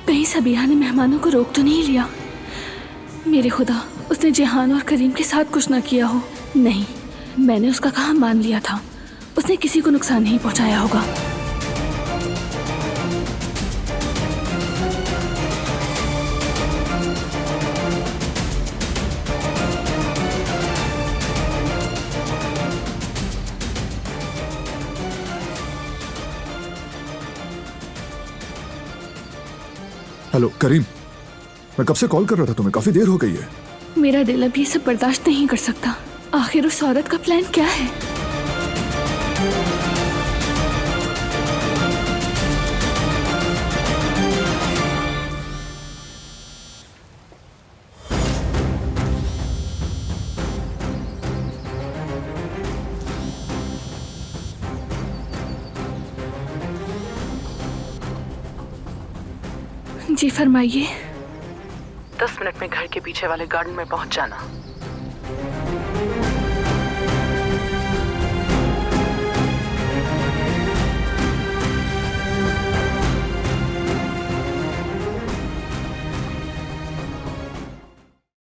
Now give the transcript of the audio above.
कहीं सबिहा ने मेहमानों को रोक तो नहीं लिया? मेरे खुदा, उसने जिहान और करीम के साथ कुछ ना किया हो। नहीं, मैंने उसका कहा मान लिया था। उसने किसी को नुकसान नहीं पहुंचाया होगा। हेलो करीम, मैं कब से कॉल कर रहा था तुम्हें, काफी देर हो गई है। मेरा दिल अब ये सब बर्दाश्त नहीं कर सकता। आखिर उस औरत का प्लान क्या है? जी फरमाइए। 10 मिनट में घर के पीछे वाले गार्डन में पहुंच जाना।